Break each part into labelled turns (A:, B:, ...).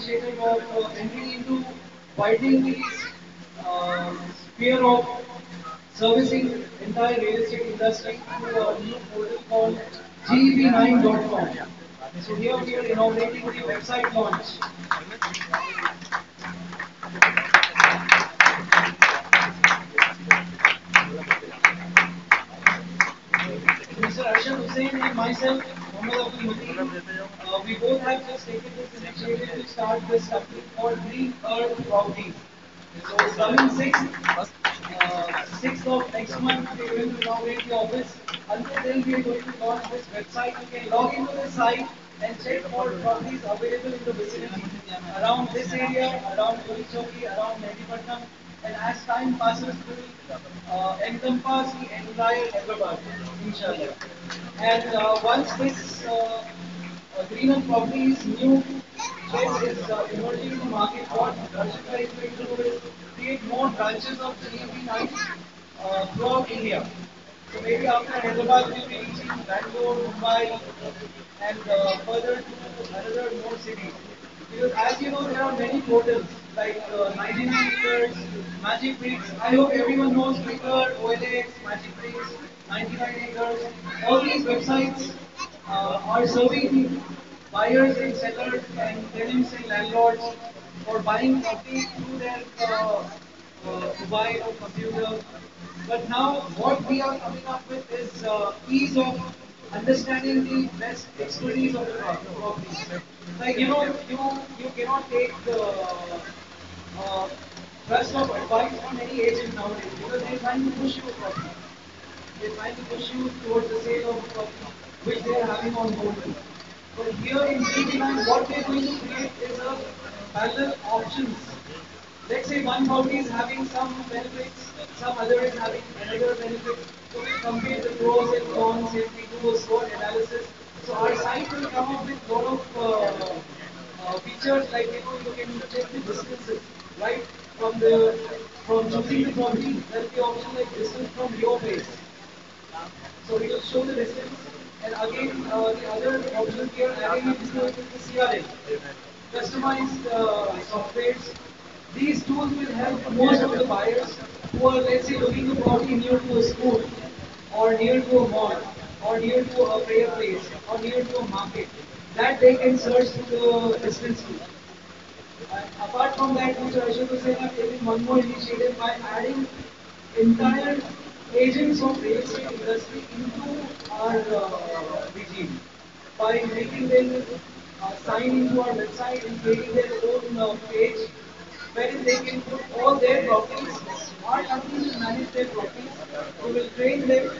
A: initiative of entering into widening the sphere of servicing entire real estate industry through a new portal called geb9.com. So here we are inaugurating the website launch. Mr. Arshad Hussain and myself, Mohammad Abdul Mateen, we both have just taken this initiative to start this company called Green Earth Properties. So coming 6th of next month, we are going to inaugurate the office. Until then, we are going to launch this website. You can log into this site and check all properties available in the vicinity around this area, around Kurichoki, around Mehndipatnam, and as time passes, will encompass the entire Hyderabad, inshallah. And once this greener properties new trend is emerging in the market, what Arshika is going to do is create more branches of GEP9 throughout India. So maybe after Hyderabad, we'll be reaching Bangalore, Mumbai, and further to another more cities. Because as you know, there are many portals like 99 Acres, Magic Bricks. I hope everyone knows Flickr, OLX, Magic Bricks, 99 Acres. All these websites are serving buyers and sellers and tenants and landlords for buying property through their mobile or computer. But now what we are coming up with is ease of understanding the best expertise of the property. Like you cannot take the trust of advice from any agent nowadays because they're trying to push you a property. They're trying to push you towards the sale of a property which they are having on hold. But here in GP9, what they're going to create is a parallel options. Let's say one property is having some benefits, some other is having another benefit. So we compare the pros and cons and we do a SWOT analysis. So our site will come up with a lot of features like you can check the distances, right? From choosing the property, there'll be option like distance from your place. So we will show the distance. And again, the other option here, adding it to the CRM, customized softwares. These tools will help most of the buyers who are, let's say, looking to property near to a school, or near to a mall, or near to a prayer place, or near to a market. That they can search the distance to. Apart from that, Mr. Ashok Hussain have taken one more initiative by adding entire agents of real estate industry into our regime by making them sign into our website and creating their own page wherein they can put all their properties. Our company will manage their properties. We will train them,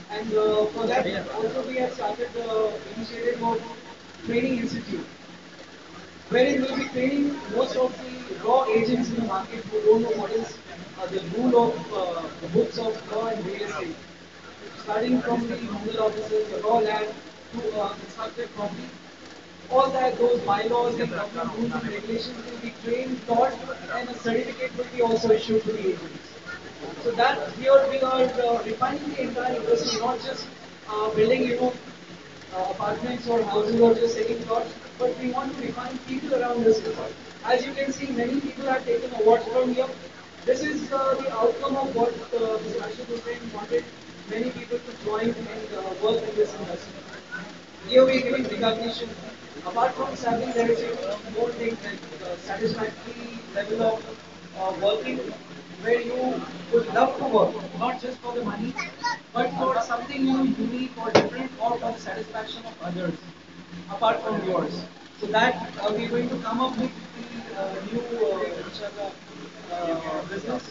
A: and for that also we have started the initiative of training institute wherein we'll be training most of the raw agents in the market who don't know what is the rule of the books of law and real estate. Starting from the nominal officers, the raw land to constructed property, all that those bylaws and government rules and regulations will be trained, taught, and a certificate will be also issued to the agents. So that here we are refining the entire industry, not just building, apartments or houses or just selling plots, but we want to refine people around us. As you can see, many people have taken awards from here. This is the outcome of what Mr. Ashok Hussain wanted many people to join and work in this industry. Here we are giving recognition. Apart from salary, there is more things like satisfactory level of working where you would love to work, not just for the money, but for something unique or different or for the satisfaction of others apart from yours. So that we're going to come up with the new inshallah, business,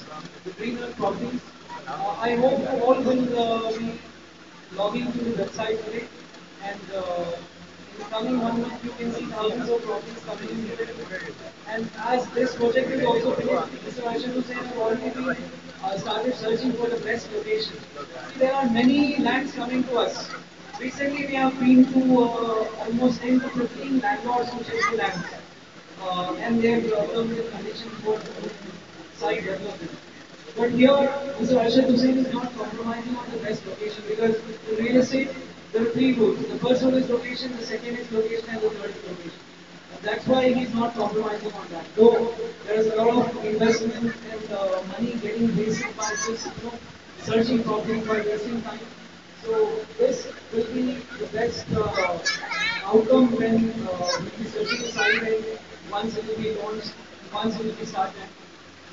A: the greener properties. I hope you all will be logging to the website today and in the coming 1 month you can see thousands of properties coming in here. And as this project is also finished, Mr. Aishan Hussain have already been started searching for the best location. See, there are many lands coming to us. Recently, we have been to almost 10 to 15 landlords who check the lands, and they have terms and conditions for site development. But here, Mr. Arshad Hussain is not compromising on the best location because in real estate, there are three rules. The first one is location, the second is location, and the third is location. That's why he's not compromising on that. Though there is a lot of investment and money getting wasted by just searching properties by wasting time. So this will be the best outcome when we'll be searching a site and once it will be launched, once it will be started.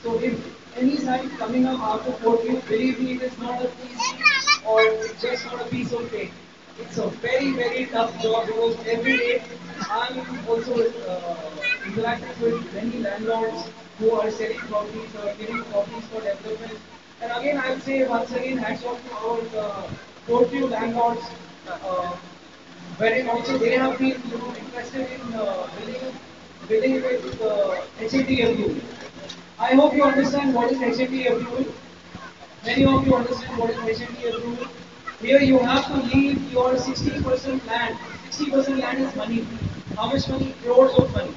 A: So if any site coming up after Fortune, believe me, it is not a easy or it's just not a piece of cake. It's a very, very tough job because every day I'm also interacting with many landlords who are selling properties or giving properties for development. And again, I'll say once again, hats off to our Fortune landlords. Uh, Wherein also they have been interested in building with HMD approval. I hope you understand what is HMD approval. Many of you understand what is HMD approval. Here you have to leave your 60% land. 60% land is money. How much money? Crores of money.